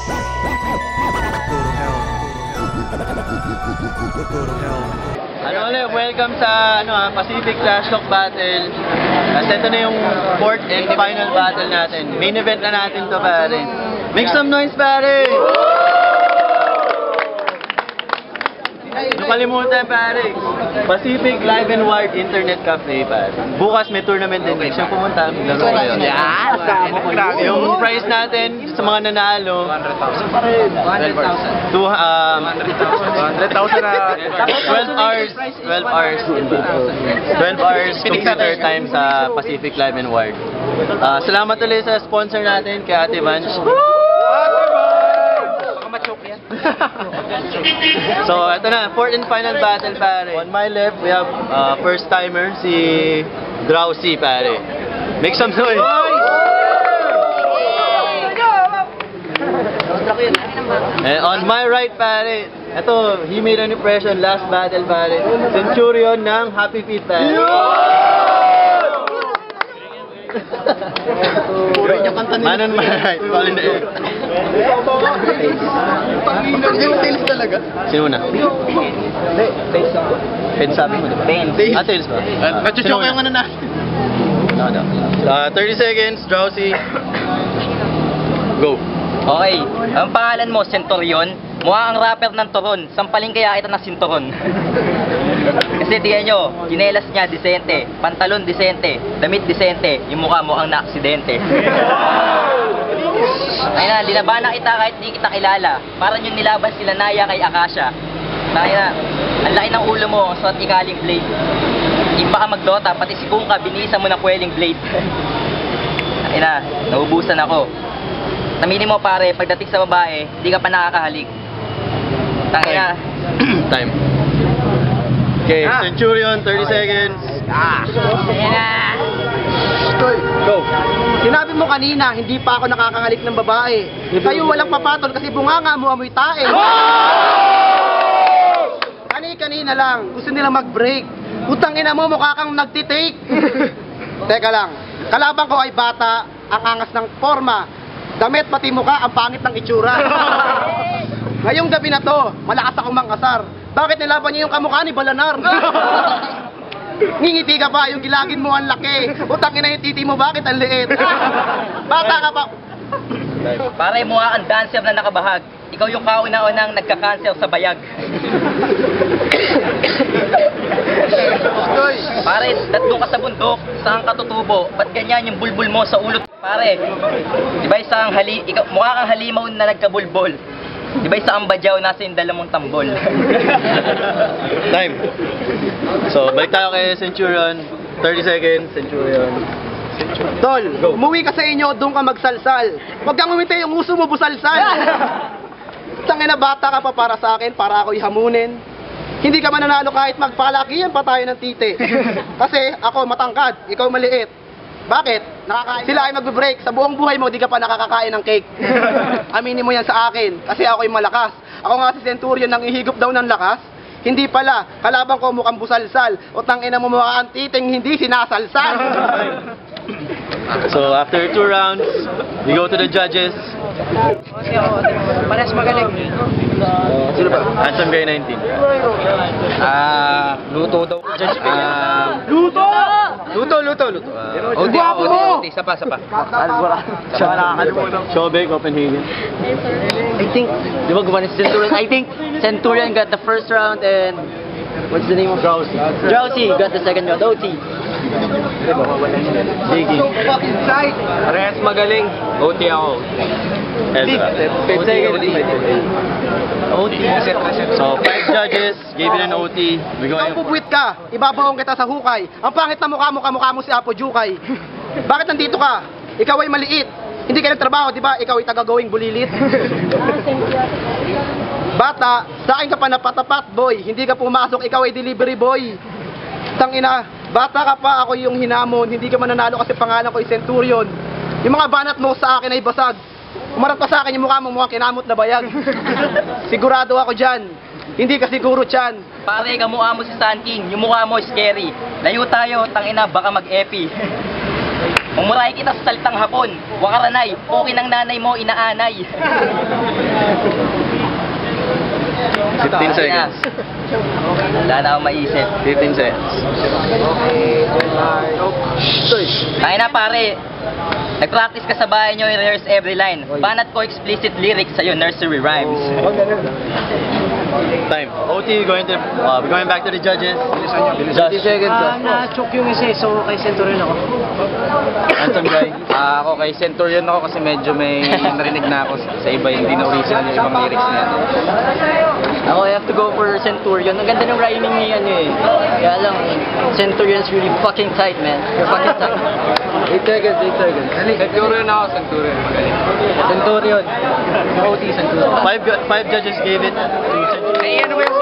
Ano ulit, welcome sa Pacific Trash Talk Battle. Kasi ito na yung fourth and final battle natin. Main event na natin to, pare. Make some noise, pare! Nakalimutan, pare. Pacific Live and Wired Internet Cafe, pare. Bukas may tournament din. Siya pumunta, maglaro kayo. Yung prize natin sa mga nanalo, 100,000 na 12 hours 12 hours computer time sa Pacific Live and Wired. Salamat ulit sa sponsor natin, kay Ate Vance. So, ito na, fourth and final battle, pare. On my left, we have first timer, si Drowsy, pare. Make some noise! And on my right, pare, ito, he made an impression last battle, pare. Centurion ng Happy Feet, pare. Man on my right, ball in the air. Tails talaga. Sino na? Tails sabi mo, diba? Tails ba? Nachuchoke yung ano na. 30 seconds, Drowsy. Go. Okay, ang pangalan mo, Centurion. Mukha ang rapper ng turon. Sampaling kaya kita ng sinturon. Kasi tingnan nyo, kinelas niya, disente. Pantalon, disente. Damit, disente. Yung mukha mo ang naaksidente. Ayun na, linabana kita kahit di kita kilala. Parang yung nilaban sila Naya kay Akasha. Ayun na, ang laki ng ulo mo, suot ikaling blade. Iba ka magdota, pati si Kungka, binisa mo ng pweling blade. Ayun na, naubusan ako. Namini mo pare, pagdating sa babae, di ka pa nakakahalik. Tangin na. Time. Okay, Centurion, 30 seconds. Ayun na. Go. Sinabi mo kanina, hindi pa ako nakakangalik ng babae. Kayo walang papatol kasi bunganga mo amoy tae. Kanina lang, gusto nila mag-break. Utang ina mo, mukha kang nagtitake. Teka lang, kalaban ko ay bata, ang angas ng forma. Damit pati mukha, ang pangit ng itsura. Ngayong gabi na to, malakas akong mangkasar. Bakit nilaban niyo yung kamukha ni Balanar? Ngingiti ka pa, yung gilagin mo ang laki. Utangin na yung titi mo, bakit ang liit? Bata ka pa. Pare, mukha kang dancer na nakabahag. Ikaw yung kauna-unang nagka-cancel sa bayag. Pare, tatlo ka sa bundok, saan ka tutubo? Ba't ganyan yung bulbul mo sa ulot? Pare, di ba isang mukha kang halimaw na nagkabulbol? Di ba isang ambadyaw nasa yung dala mong tambol? Time. So, balik tayo kay Centurion. 30 seconds, Centurion. Tol, umuwi ka sa inyo, doon ka magsalsal. Huwag kang umintay yung uso mo, busalsal. Tangina, bata ka pa para sa akin, para ako'y hamunin. Hindi ka mananalo kahit magpalakihan pa tayo ng titi. Kasi ako matangkad, ikaw maliit. Bakit? Nakakain. Sila ay magbe-break. Sa buong buhay mo, di ka pa nakakakain ng cake. Aminin mo yan sa akin, kasi ako'y malakas. Ako nga si Centurion nang ihigop daw ng lakas. Hindi pala, kalaban ko mukhang busalsal. O tangina mo mukha ang titing hindi sinasalsal. So, after 2 rounds, we go to the judges. Pares magaling. Sino ba? Handsome Guy 19. Luto daw. Luto! Luto. OT. Sapa. Showbay, Copenhagen. I think, di ba gumawa ni Centurion? I think Centurion got the first round and what's the name of Drowsy. Drowsy got the second round. OT. Diggy. Parehas magaling. OT ako. Ezra. OT. So, 5 judges gave it an OT. We're Ikaw going. pupuwit ka, ibabaong kita sa hukay. Ang pangit na mukha mo si Apo Jukay. Bakit nandito ka? Ikaw ay maliit. Hindi ka nagtrabaho, di ba? Ikaw ay taga-gawing bulilit. Bata, sa akin ka pa napatapat, boy. Hindi ka pumasok, ikaw ay delivery boy. Tangina, bata ka pa, ako yung hinamon. Hindi ka mananalo kasi pangalan ko ay Centurion. Yung mga banat mo sa akin ay basag. Umarap pa sa akin yung mukha mo, mukhang kinamot na bayag. Sigurado ako dyan. Hindi ka siguro dyan. Pare, kamukha mo si Sun King. Yung mukha mo scary. Layo tayo, tangina, baka mag-epi. Mumurahin kita sa salitang hapon. Wakaranay, okay ng nanay mo, inaanay. 15 seconds. Wala na akong maisip. 15 seconds. Ay na pare, nag-practice ka sa bahay nyo, i-rehearse every line. Banat ko explicit lyrics sa'yo, nursery rhymes. Time. OT, going back to the judges. Josh. 30 seconds. Na-choke yung isa, so kay Centurion ako. Handsome guy. Ako kay Centurion ako kasi medyo may narinig na ako sa iba, hindi na original yung ibang lyrics niya. Ako, I have to go for Centurion. Ang ganda ng rhyming ni ano eh. Kaya lang, Centurion's really fucking tight, man. You're fucking tight. 8 seconds. Centurion ako, Centurion. Magaling. Centurion. Yung OT, Centurion. Five judges gave it to Centurion. Ano ba yung